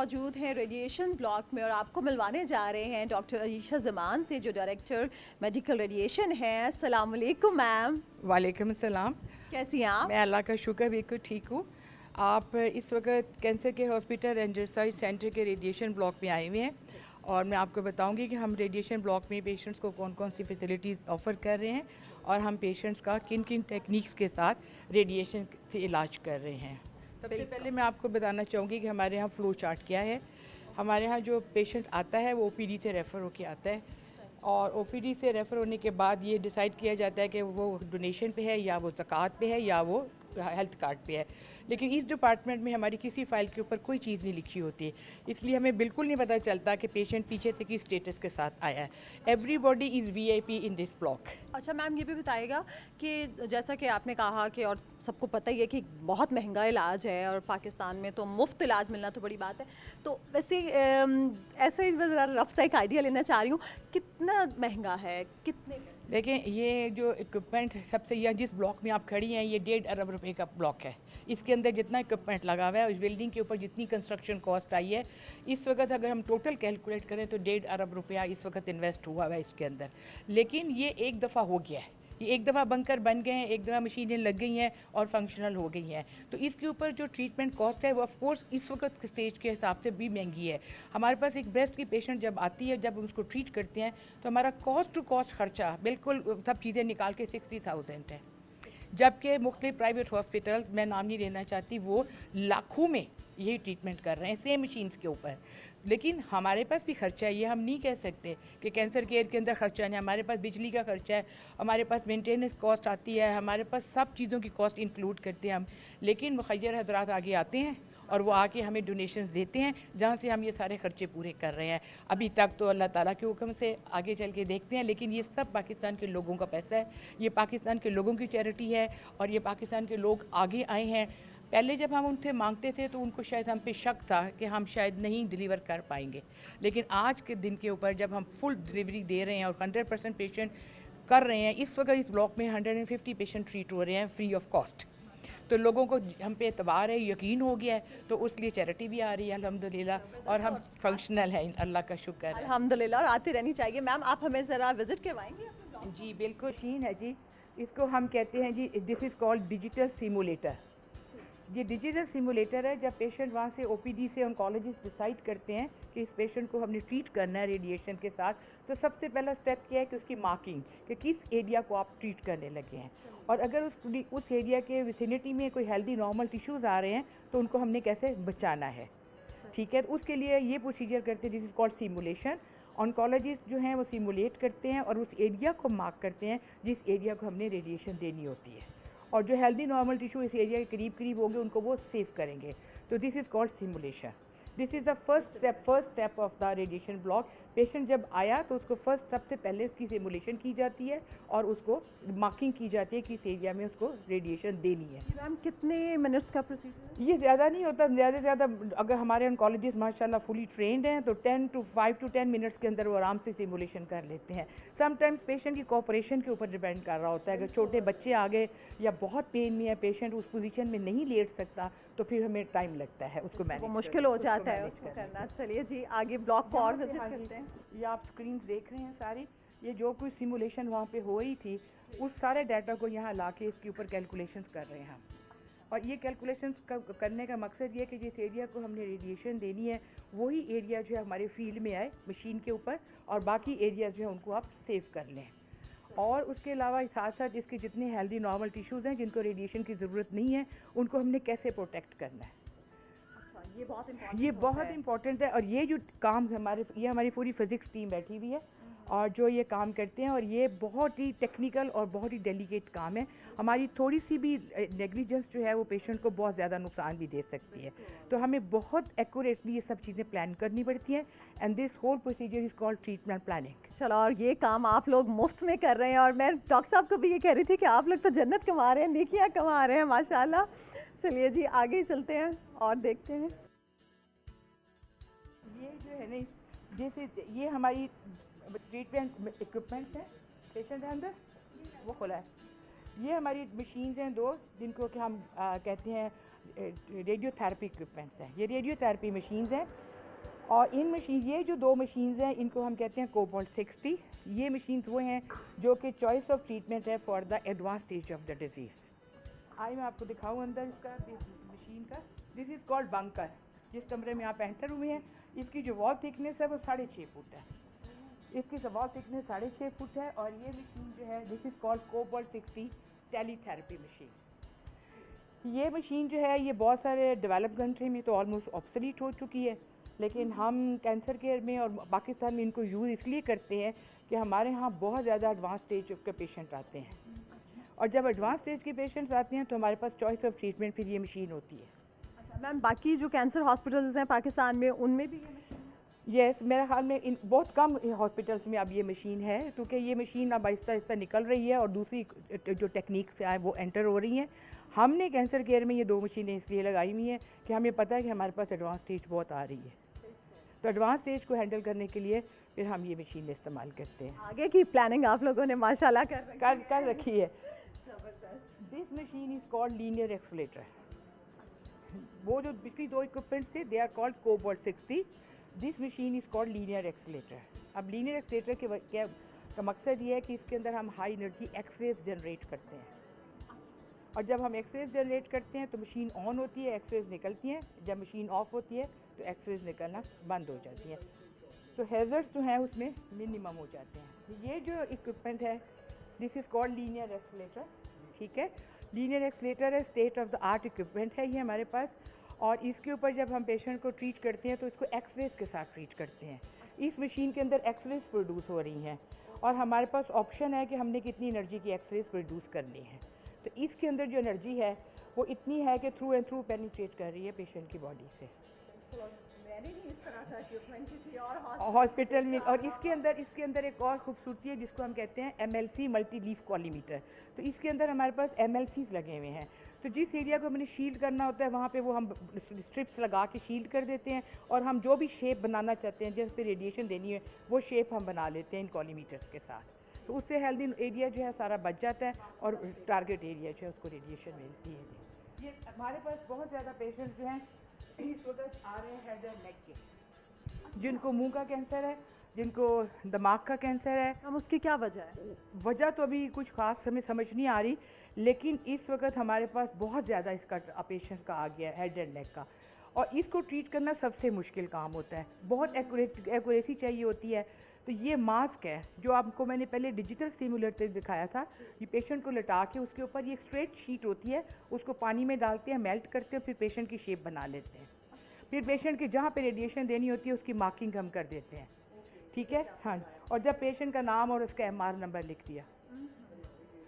मौजूद हैं radiation block में और आपको मिलवाने जा रहे हैं डॉक्टर अलीशा ज़मान से, जो डायरेक्टर मेडिकल रेडिएशन हैं। अस्सलाम वालेकुम मैम। वालेकुम अस्सलाम। कैसी हैं आप? मैं अल्लाह का शुक्र बिल्कुल ठीक हूँ। आप इस वक्त कैंसर के हॉस्पिटल एंड रिसर्च सेंटर के रेडिएशन ब्लॉक में आए हुए हैं और मैं आपको बताऊंगी कि हम रेडिएशन ब्लॉक में पेशेंट्स को कौन कौन सी फैसिलिटीज़ ऑफ़र कर रहे हैं और हम पेशेंट्स का किन किन टेक्निक्स के साथ रेडिएशन से इलाज कर रहे हैं। सबसे पहले मैं आपको बताना चाहूँगी कि हमारे यहाँ फ़्लो चार्ट क्या है। हमारे यहाँ जो पेशेंट आता है वो ओपीडी से रेफ़र होकर आता है और ओपीडी से रेफ़र होने के बाद ये डिसाइड किया जाता है कि वो डोनेशन पे है या वो ज़कात पे है या वो हेल्थ कार्ड पे है। लेकिन इस डिपार्टमेंट में हमारी किसी फ़ाइल के ऊपर कोई चीज़ नहीं लिखी होती, इसलिए हमें बिल्कुल नहीं पता चलता कि पेशेंट पीछे से किस स्टेटस के साथ आया है। Everybody is VIP in this block. अच्छा मैम, ये भी बताइएगा कि जैसा कि आपने कहा कि और सबको पता ही है कि बहुत महंगा इलाज है और पाकिस्तान में तो मुफ्त इलाज मिलना तो बड़ी बात है, तो वैसे ऐसे ही मैं ज़रा रफ सा एक आइडिया लेना चाह रही हूँ, कितना महंगा है, कितने? देखें, ये जो इक्विपमेंट सबसे यह जिस ब्लॉक में आप खड़ी हैं ये 1.5 अरब रुपए का ब्लॉक है। इसके अंदर जितना इक्विपमेंट लगा हुआ है, उस बिल्डिंग के ऊपर जितनी कंस्ट्रक्शन कॉस्ट आई है, इस वक्त अगर हम टोटल कैलकुलेट करें तो 1.5 अरब रुपया इस वक्त इन्वेस्ट हुआ है इसके अंदर। लेकिन ये एक दफ़ा हो गया है, ये एक दफ़ा बंकर बन गए हैं, एक दफ़ा मशीनें लग गई हैं और फंक्शनल हो गई हैं, तो इसके ऊपर जो ट्रीटमेंट कॉस्ट है वो ऑफ कोर्स इस वक्त के स्टेज के हिसाब से भी महंगी है। हमारे पास एक ब्रेस्ट की पेशेंट जब आती है, जब हम उसको ट्रीट करते हैं तो हमारा कॉस्ट टू कॉस्ट खर्चा बिल्कुल सब चीज़ें निकाल के 60,000 है, जबकि मुख्तलिफ प्राइवेट हॉस्पिटल्स, मैं नाम नहीं लेना चाहती, वो लाखों में यही ट्रीटमेंट कर रहे हैं सेम मशीन्स के ऊपर। लेकिन हमारे पास भी खर्चा है, ये हम नहीं कह सकते कि कैंसर केयर के अंदर खर्चा नहीं। हमारे पास बिजली का खर्चा है, हमारे पास मेंटेनेंस कॉस्ट आती है, हमारे पास सब चीज़ों की कॉस्ट इंक्लूड करते हैं हम। लेकिन मुखय्यर हजरात आगे आते हैं और वो आके हमें डोनेशंस देते हैं, जहाँ से हम ये सारे खर्चे पूरे कर रहे हैं। अभी तक तो अल्लाह ताला के हुक्म से आगे चल के देखते हैं, लेकिन ये सब पाकिस्तान के लोगों का पैसा है, ये पाकिस्तान के लोगों की चैरिटी है और ये पाकिस्तान के लोग आगे आए हैं। पहले जब हम उनसे मांगते थे तो उनको शायद हम पे शक था कि हम शायद नहीं डिलीवर कर पाएंगे, लेकिन आज के दिन के ऊपर जब हम फुल डिलीवरी दे रहे हैं और 100% पेशेंट कर रहे हैं, इस वक्त इस ब्लॉक में 150 पेशेंट ट्रीट हो रहे हैं फ्री ऑफ कॉस्ट, तो लोगों को हम पे एतबार है, यकीन हो गया है, तो उसलिए चैरिटी भी आ रही है अल्हम्दुलिल्लाह और हम फंक्शनल हैं, अल्लाह का शुक्र है अल्हम्दुलिल्लाह, और आती रहनी चाहिए। मैम आप हमें ज़रा विज़िट करवाएंगे? जी बिल्कुल। मशीन है जी, इसको हम कहते हैं जी, this is called digital simulator. ये डिजिटल सिमुलेटर है। जब पेशेंट वहाँ से ओपीडी से ऑन्कोलॉजिस्ट डिसाइड करते हैं कि इस पेशेंट को हमने ट्रीट करना है रेडिएशन के साथ, तो सबसे पहला स्टेप क्या है कि उसकी मार्किंग, कि किस एरिया को आप ट्रीट करने लगे हैं, और अगर उस एरिया के विसिनिटी में कोई हेल्दी नॉर्मल टिश्यूज़ आ रहे हैं तो उनको हमने कैसे बचाना है। ठीक है, तो उसके लिए ये प्रोसीजर करते हैं, this is called simulation. Oncologist जो हैं वो सिमुलेट करते हैं और उस एरिया को मार्क करते हैं जिस एरिया को हमने रेडिएशन देनी होती है, और जो हेल्दी नॉर्मल टिश्यू इस एरिया के करीब करीब होंगे उनको वो सेव करेंगे। तो this is called simulation. This is the first step of the radiation block. Patient जब आया तो उसको फर्स्ट सबसे पहले उसकी सिमुलेशन की जाती है और उसको मार्किंग की जाती है कि इस एरिया में उसको रेडिएशन देनी है। मैम कितने मिनट्स का प्रोसीजर? ये ज़्यादा नहीं होता, ज़्यादा से ज़्यादा अगर हमारे ऑन्कोलॉजिस्ट माशाल्लाह फुली ट्रेंड हैं तो 5 to 10 मिनट्स के अंदर वो आराम से सिमुलेशन कर लेते हैं। समटाइम्स पेशेंट की कोऑपरेशन के ऊपर डिपेंड कर रहा होता है, अगर छोटे बच्चे आ गए या बहुत पेन में है पेशेंट, उस पोजीशन में नहीं लेट सकता, तो फिर हमें टाइम लगता है उसको मैनेज, मुश्किल हो जाता है उसको करना। चलिए जी, आगे ब्लॉक को और विजिट करते हैं। ये आप स्क्रीन देख रहे हैं सारी, ये जो कुछ सिमुलेशन वहाँ पे हो रही थी उस सारे डाटा को यहाँ ला के इसके ऊपर कैलकुलेशंस कर रहे हैं हम। और ये कैलकुलेशंस करने का मकसद ये है कि जिस एरिया को हमने रेडिएशन देनी है वही एरिया जो है हमारे फील्ड में आए मशीन के ऊपर, और बाकी एरियाज जो है उनको आप सेव कर लें। और उसके अलावा साथ साथ इसके जितने हेल्दी नॉर्मल टिश्यूज़ हैं जिनको रेडिएशन की ज़रूरत नहीं है उनको हमने कैसे प्रोटेक्ट करना है। ये बहुत इंपॉर्टेंट है। और ये जो काम हमारी पूरी फिज़िक्स टीम बैठी हुई है और जो ये काम करते हैं, और ये बहुत ही टेक्निकल और बहुत ही डेलिकेट काम है। हमारी थोड़ी सी भी नेग्लिजेंस जो है वो पेशेंट को बहुत ज़्यादा नुकसान भी दे सकती है, तो हमें बहुत एक्यूरेटली ये सब चीज़ें प्लान करनी पड़ती हैं, and this whole procedure is called treatment planning. चलो, और ये काम आप लोग मुफ्त में कर रहे हैं, और मैं डॉक्टर साहब को भी ये कह रही थी कि आप लोग तो जन्नत कमा रहे हैं, नेकियां कमा रहे हैं माशाल्लाह। चलिए जी, आगे चलते हैं और देखते हैं। ये जो है ना, जैसे ये हमारी ट्रीटमेंट इक्विपमेंट्स हैं, पेशेंट है अंदर वो खुला है। ये हमारी मशीन्स हैं दो, जिनको कि हम कहते हैं रेडियोथेरेपी इक्विपमेंट्स हैं। ये रेडियोथेरेपी मशीन्स हैं, और इन मशीन, ये जो दो मशीन्स हैं इनको हम कहते हैं कोबाल्ट 60। ये मशीन्स वो हैं जो कि चॉइस ऑफ ट्रीटमेंट है for the advance stage of the disease. I मैं आपको दिखाऊँ अंदर इसका मशीन का। This is called bunker. जिस कमरे में आप एंटर हुए हैं, इसकी जो वॉल थिकनेस है वो 6.5 फुट है। इसकी वॉल थिकनेस 6.5 फुट है। और ये मशीन जो है, this is called cobalt 60 teletherapy machine. ये मशीन जो है ये बहुत सारे डेवलप कंट्री में तो ऑलमोस्ट ऑब्सोलीट हो चुकी है, लेकिन हम कैंसर केयर में और पाकिस्तान में इनको यूज़ इसलिए करते हैं कि हमारे यहाँ बहुत ज़्यादा एडवांस स्टेज के पेशेंट आते हैं। और जब एडवांस स्टेज के पेशेंट्स आते हैं तो हमारे पास चॉइस ऑफ ट्रीटमेंट फिर ये मशीन होती है। अच्छा मैम, बाकी जो कैंसर हॉस्पिटल्स हैं पाकिस्तान में उनमें भी ये मशीन? यस, मेरे ख्याल में इन बहुत कम हॉस्पिटल्स में अब ये मशीन है, क्योंकि ये मशीन अब आहिस्ता आहिस्ता निकल रही है और दूसरी जो टेक्निक से आए वो एंटर हो रही हैं। हमने कैंसर केयर में ये 2 मशीनें इसलिए लगाई हुई हैं कि हमें पता है कि हमारे पास एडवांस स्टेज बहुत आ रही है, तो एडवांस स्टेज को हैंडल करने के लिए फिर हम ये मशीन इस्तेमाल करते हैं। आगे की प्लानिंग आप लोगों ने माशाल्लाह कर रखी है। This machine is called linear accelerator. वो जो पिछली 2 इक्विपमेंट्स थे they are called cobalt 60। This machine is called linear accelerator. अब लीनियर एक्सलेटर के का मकसद ये है कि इसके अंदर हम हाई एनर्जी एक्सरेज जनरेट करते हैं, और जब हम एक्सरेज जनरेट करते हैं तो मशीन ऑन होती है, एक्सरेज निकलती हैं। जब मशीन ऑफ होती है तो एक्सरेज निकलना बंद हो जाती हैं, तो हैज़र्ड्स जो हैं उसमें मिनिमम हो जाते हैं। ये जो इक्विपमेंट है this is called linear accelerator. ठीक है, लीनियर एक्सलेटर है, state of the art equipment है ये हमारे पास। और इसके ऊपर जब हम पेशेंट को ट्रीट करते हैं तो इसको एक्सरेज के साथ ट्रीट करते हैं। इस मशीन के अंदर एक्सरेज प्रोड्यूस हो रही हैं और हमारे पास ऑप्शन है कि हमने कितनी एनर्जी की एक्सरेज प्रोड्यूस करनी है। तो इसके अंदर जो एनर्जी है वो इतनी है कि थ्रू एंड थ्रू पेनिट्रेट कर रही है पेशेंट की बॉडी से हॉस्पिटल में। और इसके अंदर एक और खूबसूरती है जिसको हम कहते हैं MLC मल्टी लीफ कॉलीमीटर। तो इसके अंदर हमारे पास MLCs लगे हुए हैं, तो जिस एरिया को हमने शील्ड करना होता है वहाँ पे वो हम स्ट्रिप्स लगा के शील्ड कर देते हैं, और हम जो भी शेप बनाना चाहते हैं जिस पे रेडिएशन देनी है वो शेप हम बना लेते हैं इन कॉलीमीटर्स के साथ। तो उससे हेल्दी एरिया जो है सारा बच जाता है और टारगेट एरिया जो है उसको रेडिएशन मिलती है। ये हमारे पास बहुत ज़्यादा पेशेंट्स जो हैं इस वक्त आ रहे हैं हेड एंड नेक के, जिनको मुंह का कैंसर है, जिनको दिमाग का कैंसर है। हम उसकी क्या वजह है? वजह तो अभी कुछ खास हमें समझ नहीं आ रही, लेकिन इस वक्त हमारे पास बहुत ज़्यादा इसका पेशेंट का आ गया हेड एंड नेक का, और इसको ट्रीट करना सबसे मुश्किल काम होता है। बहुत एक्यूरेसी चाहिए होती है। तो ये मास्क है जो आपको मैंने पहले डिजिटल सिमुलेटर दिखाया था। ये पेशेंट को लटा के उसके ऊपर ये स्ट्रेट शीट होती है, उसको पानी में डालते हैं, मेल्ट करते हैं, फिर पेशेंट की शेप बना लेते हैं। फिर पेशेंट के जहाँ पे रेडिएशन देनी होती है उसकी मार्किंग हम कर देते हैं। ठीक है, हाँ। और जब पेशेंट का नाम और उसका MR नंबर लिख दिया,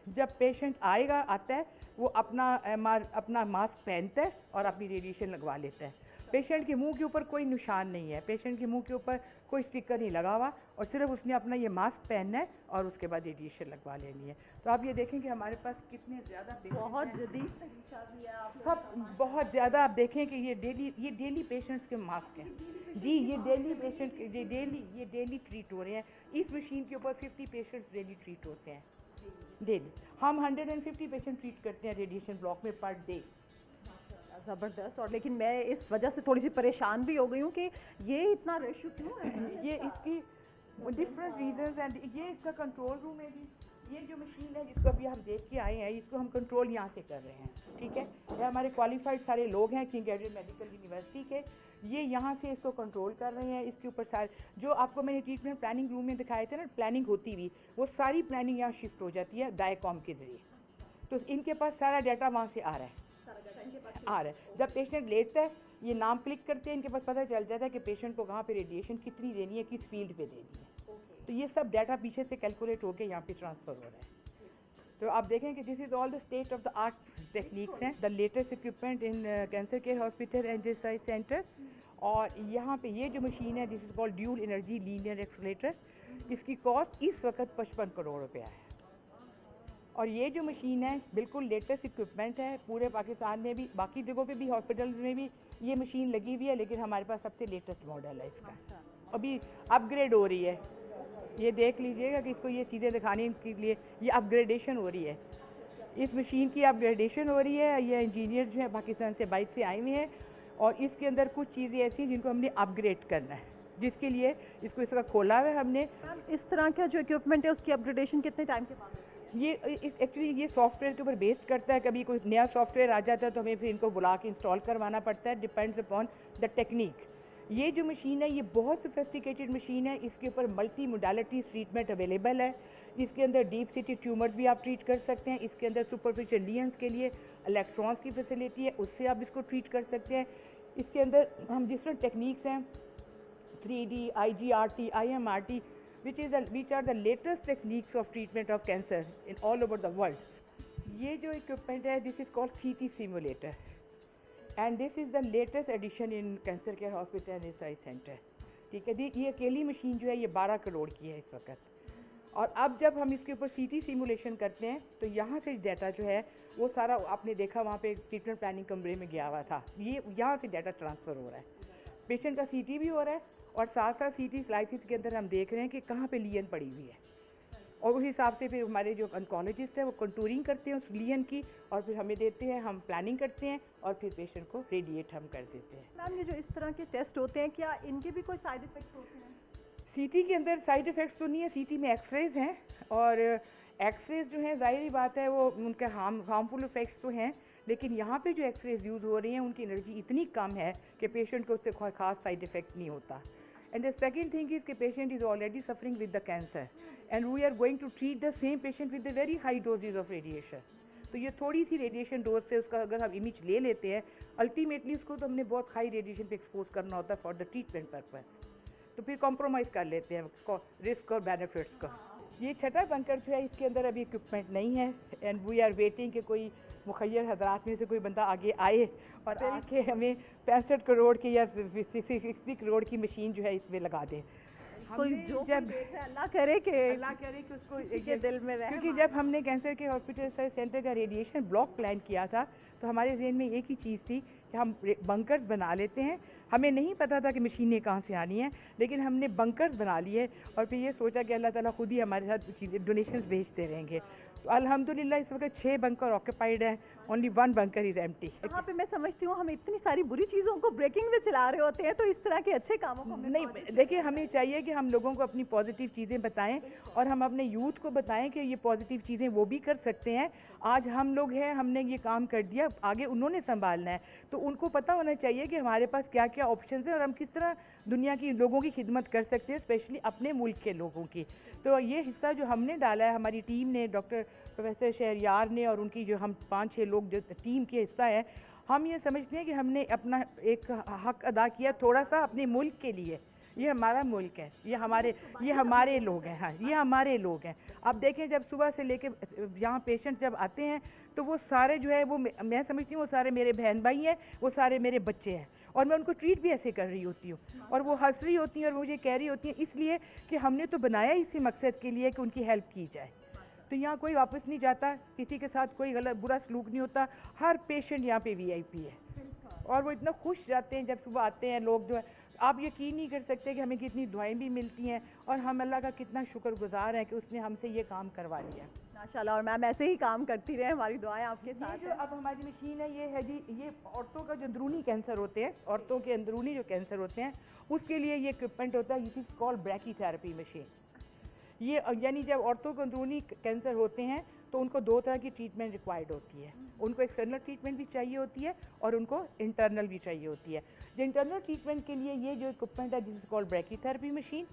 जब पेशेंट आता है वो अपना मास्क पहनता है और अपनी रेडिएशन लगवा लेता है। पेशेंट के मुंह के ऊपर कोई निशान नहीं है, पेशेंट के मुंह के ऊपर कोई स्टिकर नहीं लगा हुआ, और सिर्फ उसने अपना ये मास्क पहनना है और उसके बाद रेडिएशन लगवा लेनी है। तो आप ये देखें कि हमारे पास कितने ज़्यादा बहुत जदीद तरीका भी है आप सब बहुत ज़्यादा। आप देखें कि ये डेली पेशेंट्स के मास्क हैं जी, ये डेली पेशेंट ये डेली ट्रीट हो रहे हैं। इस मशीन के ऊपर 50 पेशेंट्स डेली ट्रीट होते हैं डेली। हम 150 पेशेंट ट्रीट करते हैं रेडिएशन ब्लॉक में पर डे। ज़बरदस्त। और लेकिन मैं इस वजह से थोड़ी सी परेशान भी हो गई हूँ कि ये इतना रेशियो क्यों है? ये इसकी डिफरेंट रीजंस एंड ये इसका कंट्रोल रूम है जी। ये जो मशीन है जिसको अभी हम देख के आए हैं, इसको हम कंट्रोल यहाँ से कर रहे हैं। ठीक है, ये हमारे क्वालिफाइड सारे लोग हैं किंग एडवर्ड मेडिकल यूनिवर्सिटी के, ये यहाँ से इसको कंट्रोल कर रहे हैं। इसके ऊपर सारे जो आपको मैंने ट्रीटमेंट प्लानिंग रूम में दिखाए थे ना, प्लानिंग होती हुई, वो सारी प्लानिंग यहाँ शिफ्ट हो जाती है डायकॉम के ज़रिए। तो इनके पास सारा डाटा वहाँ से आ रहा है। जब पेशेंट लेटता है ये नाम क्लिक करते हैं, इनके पास पता चल जाता है कि पेशेंट को कहाँ पे रेडिएशन कितनी देनी है, किस फील्ड पे देनी है। तो ये सब डाटा पीछे से कैलकुलेट होकर यहाँ पे ट्रांसफ़र हो रहा है। तो आप देखें कि this is all the state of the art techniques हैं, the latest equipment in cancer care hospital and research centre. और यहाँ पे ये जो मशीन है this is called dual energy linear accelerator. इसकी कॉस्ट इस वक्त 55 करोड़ रुपया है। और ये जो मशीन है बिल्कुल लेटेस्ट इक्विपमेंट है, पूरे पाकिस्तान में भी, बाकी जगहों पे भी, हॉस्पिटल में भी ये मशीन लगी हुई है, लेकिन हमारे पास सबसे लेटेस्ट मॉडल है इसका। अभी अपग्रेड हो रही है, ये देख लीजिएगा कि इसको ये चीज़ें दिखाने के लिए ये अपग्रेडेशन हो रही है। इस मशीन की अपग्रेडेशन हो रही है। ये इंजीनियर जो है पाकिस्तान से बाइक से आए हुए हैं, और इसके अंदर कुछ चीज़ें ऐसी हैं जिनको हमने अपग्रेड करना है। जिसके लिए इसका खोला हुआ है हमने। मैम इस तरह का जो इक्विपमेंट है उसकी अपग्रेडेशन कितने टाइम के बाद होती है? ये एक्चुअली ये सॉफ्टवेयर के ऊपर बेस्ड करता है। कभी कोई नया सॉफ्टवेयर आ जाता है तो हमें फिर इनको बुला के इंस्टॉल करवाना पड़ता है, डिपेंड्स अपॉन द टेक्निक। ये जो मशीन है ये बहुत सोफिस्टिकेटेड मशीन है। इसके ऊपर मल्टी मोडालिटी ट्रीटमेंट अवेलेबल है। इसके अंदर डीप सिटी ट्यूमर भी आप ट्रीट कर सकते हैं। इसके अंदर सुपरफिशियल लीजन्स के लिए इलेक्ट्रॉन्स की फैसिलिटी है, उससे आप इसको ट्रीट कर सकते हैं। इसके अंदर हम डिफरेंट टेक्निक्स हैं, 3D, IGRT, IMRT, which are the latest techniques of treatment of cancer in all over the world। ये जो इक्विपमेंट है this is called CT simulator and this is the latest addition in cancer care hospital and research center। ठीक है जी, ये अकेली machine जो है ये 12 करोड़ की है इस वक्त। और अब जब हम इसके ऊपर CT सिमुलेशन करते हैं तो यहाँ से डाटा जो है वो सारा आपने देखा वहाँ पे ट्रीटमेंट प्लानिंग कमरे में गया हुआ था, ये यहाँ से डाटा ट्रांसफ़र हो रहा है। पेशेंट का CT भी हो रहा है और साथ साथ CT स्लाइसिस के अंदर हम देख रहे हैं कि कहाँ पे लीजन पड़ी हुई है, और उस हिसाब से फिर हमारे जो ऑन्कोलॉजिस्ट है वो कंटूरिंग करते हैं उस लीजन की और फिर हमें देते हैं, हम प्लानिंग करते हैं और फिर पेशेंट को रेडिएट हम कर देते हैं। मैम ये जो इस तरह के टेस्ट होते हैं क्या इनके भी कोई साइड इफेक्ट्स होते हैं? CT के अंदर साइड इफ़ेक्ट्स तो नहीं है, CT में एक्सरेज हैं और एक्सरेज जो हैं ज़ाहिर बात है वो उनके हार्मफुल इफ़ेक्ट्स तो हैं, लेकिन यहाँ पे जो एक्सरेज यूज़ हो रही हैं उनकी एनर्जी इतनी कम है कि पेशेंट को उससे कोई खास साइड इफ़ेक्ट नहीं होता। And the second thing is कि patient is already suffering with the cancer and we are going to treat the same patient with the very high doses of radiation. तो ये थोड़ी सी रेडिएशन डोज से उसका अगर हम इमेज ले लेते हैं, अल्टीमेटली उसको तो हमने बहुत हाई रेडिएशन पे एक्सपोज करना होता है फॉर द ट्रीटमेंट पर्पस, तो फिर कॉम्प्रोमाइज़ कर लेते हैं रिस्क और बेनिफिट्स का। ये छठा बंकर जो है इसके अंदर अभी इक्विपमेंट नहीं है एंड वी आर वेटिंग कि कोई मुखैर हजरात में से कोई बंदा आगे आए और आके हमें 65 करोड़ की या 60 करोड़ की मशीन जो है इसमें लगा दे। कोई जो जब देख रहा है, अल्लाह करे कि उसको के दिल में रहे। क्योंकि जब हमने कैंसर के हॉस्पिटल रिसर्च सेंटर का रेडिएशन ब्लॉक प्लान किया था तो हमारे जहन में एक ही चीज़ थी कि हम बंकर्स बना लेते हैं। हमें नहीं पता था कि मशीनें कहाँ से आनी हैं, लेकिन हमने बंकर्स बना लिए और फिर ये सोचा कि अल्लाह ताला खुद ही हमारे साथ चीज़ें डोनेशंस भेजते रहेंगे। तो अल्हम्दुलिल्लाह इस वक्त 6 बंकर ऑक्यूपाइड हैं, ओनली 1 बंकर इज़ एम्प्टी। यहाँ पे मैं समझती हूँ हम इतनी सारी बुरी चीज़ों को ब्रेकिंग में चला रहे होते हैं, तो इस तरह के अच्छे कामों को नहीं, देखिए हमें चाहिए कि हम लोगों को अपनी पॉजिटिव चीज़ें बताएं और हम अपने यूथ को बताएं कि ये पॉजिटिव चीज़ें वो भी कर सकते हैं। आज हम लोग हैं, हमने ये काम कर दिया, आगे उन्होंने संभालना है, तो उनको पता होना चाहिए कि हमारे पास क्या क्या ऑप्शंस हैं और हम किस तरह दुनिया की लोगों की खिदमत कर सकते हैं, स्पेशली अपने मुल्क के लोगों की। तो ये हिस्सा जो हमने डाला है, हमारी टीम ने, डॉक्टर प्रोफेसर शहरयार ने और उनकी जो हम 5-6 लोग जो टीम के हिस्सा है, हम ये समझते हैं कि हमने अपना एक हक अदा किया थोड़ा सा अपने मुल्क के लिए। ये हमारा मुल्क है, ये हमारे लोग हैं, हाँ ये हमारे लोग हैं। अब देखें जब सुबह से लेके यहाँ पेशेंट जब आते हैं तो वो सारे जो है वो मैं समझती हूँ वो सारे मेरे बहन भाई हैं, वो सारे मेरे बच्चे हैं और मैं उनको ट्रीट भी ऐसे कर रही होती हूँ और वो हंस रही होती हैं और मुझे कह रही होती हैं, इसलिए कि हमने तो बनाया इसी मकसद के लिए कि उनकी हेल्प की जाए। तो यहाँ कोई वापस नहीं जाता, किसी के साथ कोई गलत बुरा सलूक नहीं होता, हर पेशेंट यहाँ पे VIP है और वो इतना खुश जाते हैं जब सुबह आते हैं लोग जो है। आप यकीन नहीं कर सकते कि हमें कितनी दुआएं भी मिलती हैं और हम अल्लाह का कितना शुक्रगुजार हैं कि उसने हमसे ये काम करवा लिया माशाल्लाह। और मैम ऐसे ही काम करती रहे, हमारी दुआएं आपके साथ जो अब हमारी मशीन है ये है जी, ये औरतों का जो अंदरूनी कैंसर होते हैं, औरतों के अंदरूनी जो कैंसर होते हैं उसके लिए ये इक्विपमेंट होता है, it is called brachytherapy machine. ये यानी जब औरतों को अंदरूनी कैंसर होते हैं तो उनको 2 तरह की ट्रीटमेंट रिक्वायर्ड होती है, उनको एक्सटर्नल ट्रीटमेंट भी चाहिए होती है और उनको इंटरनल भी चाहिए होती है। जो इंटरनल ट्रीटमेंट के लिए ये जो इक्विपमेंट है this is called brachytherapy machine,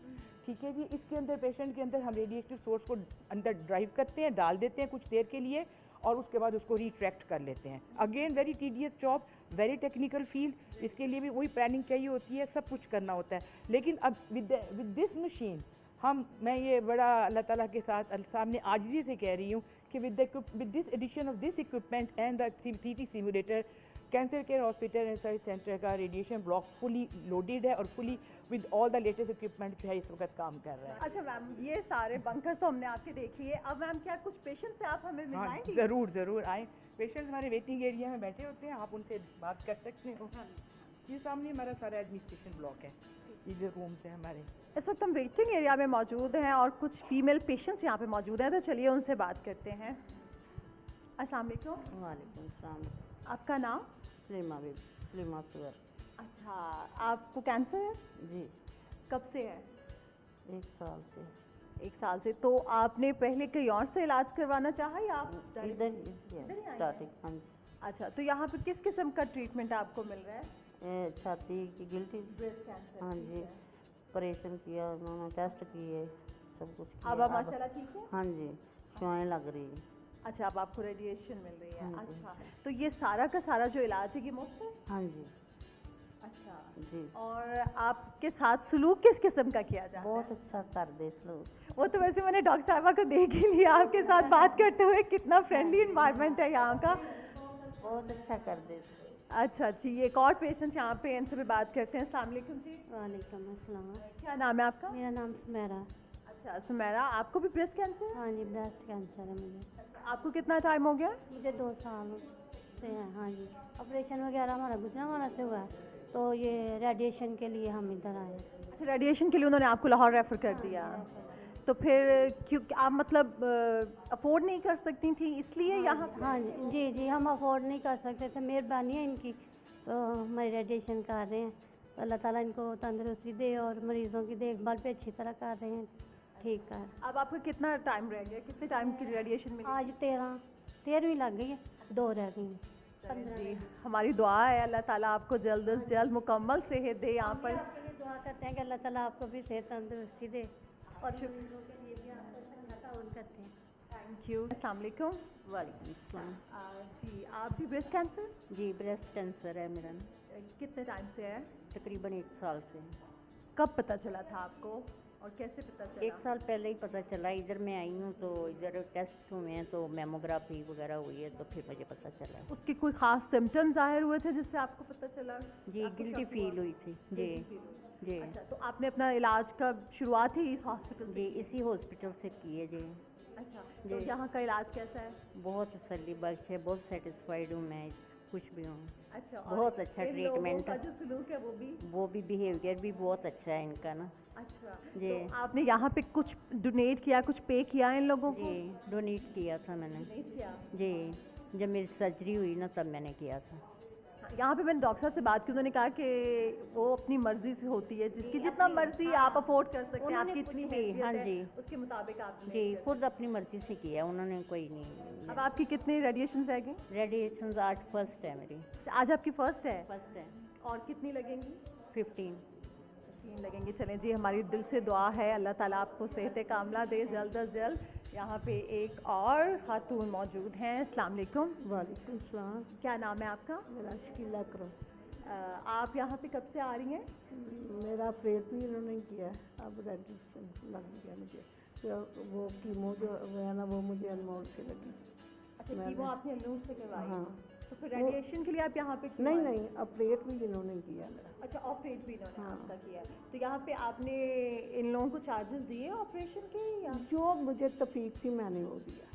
ठीक है जी। इसके अंदर पेशेंट के अंदर हम रेडिएटिव सोर्स को अंदर ड्राइव करते हैं, डाल देते हैं कुछ देर के लिए और उसके बाद उसको रिट्रैक्ट कर लेते हैं। Again very tedious job, very technical field, इसके लिए भी वही प्लानिंग चाहिए होती है, सब कुछ करना होता है। लेकिन अब विद दिस मशीन मैं ये बड़ा अल्लाह ताला के साथ सामने आजिज़ी से कह रही हूँ कि with this addition of this equipment and the CT simulator, cancer care hospital and research centre का रेडिएशन ब्लॉक फुली लोडेड है और fully with all the latest equipment जो है इस वक्त काम कर रहा है। अच्छा मैम, ये सारे बंकर्स तो हमने आपके देख लिए, अब मैम क्या कुछ पेशेंट से आप हमें मिलाएंगी? ज़रूर आए, पेशेंट हमारे वेटिंग एरिया में बैठे होते हैं, आप उनसे बात कर सकते हो। ये सामने हमारा सारा एडमिनिस्ट्रेशन ब्लॉक है, ये जो रूम्स हैं हमारे। इस वक्त हम वेटिंग एरिया में मौजूद हैं और कुछ फीमेल पेशेंट्स यहाँ पे मौजूद हैं, तो चलिए उनसे बात करते हैं। अस्सलाम वालेकुम। वालेकुम सलाम। आपका नाम? सलीमा सुगर। अच्छा, आपको कैंसर है? जी। कब से है? 1 साल से 1 साल से। तो आपने पहले कहीं और से इलाज करवाना चाहा या आप इधर इधर ही आए स्टार्टिंग। हाँ जी। अच्छा, तो यहाँ पे किस किस्म का ट्रीटमेंट आपको मिल रहा है? छाती की गिल्टी। Breast cancer. हाँ जी, ऑपरेशन किया उन्होंने, टेस्ट किए, सब कुछ किया। अब आप माशाल्लाह ठीक है? हाँ जी, शुआएं लग रही हैं। अच्छा, अब आपको रेडिएशन मिल रही है। हाँ जी। अच्छा, तो ये सारा का सारा जो इलाज है ये मुफ्त है? हाँ जी। अच्छा जी, और आपके साथ सलूक किस किस्म का किया जाता बहुत है? अच्छा कर दे लोग। वो तो वैसे मैंने डॉक्टर साहबा को देख ही लिया आपके साथ बात करते हुए, कितना फ्रेंडली इन्वायरमेंट है यहाँ का। बहुत अच्छा कर दे। अच्छा जी, एक और पेशेंट यहाँ पे, इनसे भी बात करते हैं। अस्सलाम वालेकुम जी, वालेकुम अस्सलाम। क्या नाम है आपका? मेरा नाम सुमेरा। अच्छा सुमेरा, आपको भी ब्रेस्ट कैंसर है? हाँ जी, ब्रेस्ट कैंसर है मुझे। आपको कितना टाइम हो गया? मुझे 2 साल से है। हाँ जी, ऑपरेशन वगैरह हमारा गुजरांवाला से हुआ है, तो ये रेडिएशन के लिए हम इधर आए हैं। अच्छा, रेडिएशन के लिए उन्होंने आपको लाहौर रेफर कर दिया। तो फिर क्यों आप मतलब अफोर्ड नहीं कर सकती थी इसलिए यहाँ? हाँ जी जी, हम अफोर्ड नहीं कर सकते थे, मेहरबानी है इनकी, तो हमारे रेडिएशन कर रहे हैं। तो अल्लाह ताला इनको तंदुरुस्ती दे और मरीज़ों की देखभाल पे अच्छी तरह कर रहे हैं। ठीक है। अब आपका कितना टाइम रह गया, कितने टाइम की रेडिएशन मिली? आज 13वीं लग गई है, 2 रह गई हैं। जी, हमारी दुआ है अल्लाह ताला आपको जल्द से जल्द मुकम्मल सेहत दे। यहाँ पर आपके लिए दुआ करते हैं कि अल्लाह ताला आपको भी सेहत तंदुरुस्ती दे और मरीजों के लिए भी आप अच्छा ताउन करते हैं। Thank you. अस्सलाम वालेकुम। वालेकुम अस्सलाम। जी, आप भी ब्रेस्ट कैंसर जी, ब्रेस्ट कैंसर है मेरा, कितने टाइम से है? तकरीबन 1 साल से। कब पता चला था आपको और कैसे पता चला? 1 साल पहले ही पता चला। इधर मैं आई हूँ तो इधर टेस्ट हुए हैं, तो मेमोग्राफी वगैरह हुई है, तो फिर मुझे पता चला। उसके कोई खास सिम्टम्स जाहिर हुए थे जिससे आपको पता चला? जी, आपको गिल्टी शक फील हुआ? हुई थी। जी Guilty feel हुई। जी अच्छा, तो आपने अपना इलाज कब शुरुआत ही इस हॉस्पिटल जी, से? इसी हॉस्पिटल से की है जी। अच्छा, तो जी। यहाँ का इलाज कैसा है? बहुत तसल्ली बख्श है, बहुत सेटिस्फाइड हूँ मैं, खुश भी हूँ। अच्छा, और बहुत अच्छा इन लोगों ट्रीटमेंट। का जो सलूक है वो भी बिहेवियर भी बहुत अच्छा है इनका ना। अच्छा। जी। तो आपने यहाँ पे कुछ डोनेट किया, कुछ पे किया इन लोगों को? जी, डोनेट किया था मैंने। डोनेट किया। जी, जब मेरी सर्जरी हुई ना तब मैंने किया था। हाँ, यहाँ पे मैंने डॉक्टर साहब से बात की, उन्होंने कहा कि वो अपनी मर्जी से होती है, जिसकी जितना मर्जी आप अफोर्ड कर सकते हैं, उन्होंने आपकी कुछ इतनी भी, हैसियत हाँ है, जी। उसके मुताबिक आप जी, खुद अपनी मर्जी से किया, उन्होंने कोई नहीं। अब आपकी कितनी रेडिएशन रह गई? रेडिएशन 8 फर्स्ट है मेरी। आज आपकी फर्स्ट है? फर्स्ट है। और कितनी लगेंगी? 15। 3 लगेंगी। चलें जी, हमारी दिल से दुआ है अल्लाह ताला आपको सेहत कामला दे जल्द अज जल्द। यहाँ पे एक और खातून मौजूद हैं। अस्सलाम वालेकुम। वालेकुम सलाम। क्या नाम है आपका? मेरा शकीला करो। आप यहाँ पे कब से आ रही हैं? मेरा ऑपरेट भी इन्होंने किया, अब रेडिएशन लग गया मुझे। तो वो कीमो जो है ना, वो मुझे अनमोल से लगी। अच्छा, मैंने- कीमो आपने अनूर से करवाई? हाँ। तो फिर रेडिएशन के लिए आप यहाँ पे क्यों नहीं आए? नहीं, ऑपरेट भी इन्होंने किया मेरा। अच्छा, ऑपरेट भी इन्होंने हाँ। आपका किया। तो यहाँ पे आपने इन लोगों को चार्जेस दिए ऑपरेशन के या? जो मुझे तफीक थी मैंने वो दिया,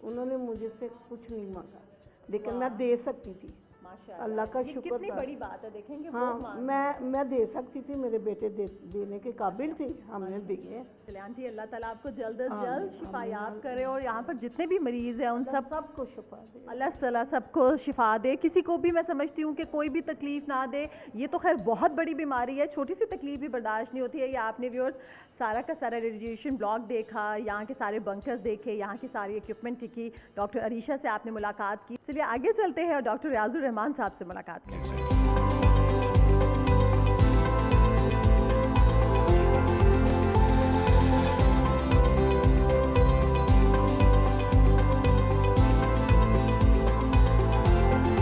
उन्होंने मुझे से कुछ नहीं मांगा, लेकिन मैं दे सकती थी। माशाअल्लाह, अल्लाह का ये शुक्र कितनी था। बड़ी बात है, देखेंगे हाँ, वो मान। मैं दे सकती थी, मेरे बेटे देने के काबिल थी, हमने दिए। चले आंटी, अल्लाह ताला आपको जल्द अज आमीन, जल्द शिफायाब आमीन। करे और यहाँ पर जितने भी मरीज हैं उन सबको शिफा दे। अल्लाह ताला सबको शिफा दे। किसी को भी मैं समझती हूँ कि कोई भी तकलीफ ना दे। ये तो खैर बहुत बड़ी बीमारी है, छोटी सी तकलीफ भी बर्दाश्त नहीं होती है। ये आपने व्यूअर्स सारा का सारा रेडिएशन ब्लॉक देखा, यहाँ के सारे बंकर्स देखे, यहाँ की सारी इक्विपमेंट देखी, डॉक्टर अरीशा से आपने मुलाकात की। चलिए आगे चलते हैं और डॉक्टर रियाजुर रहमान साहब से मुलाकात करते हैं।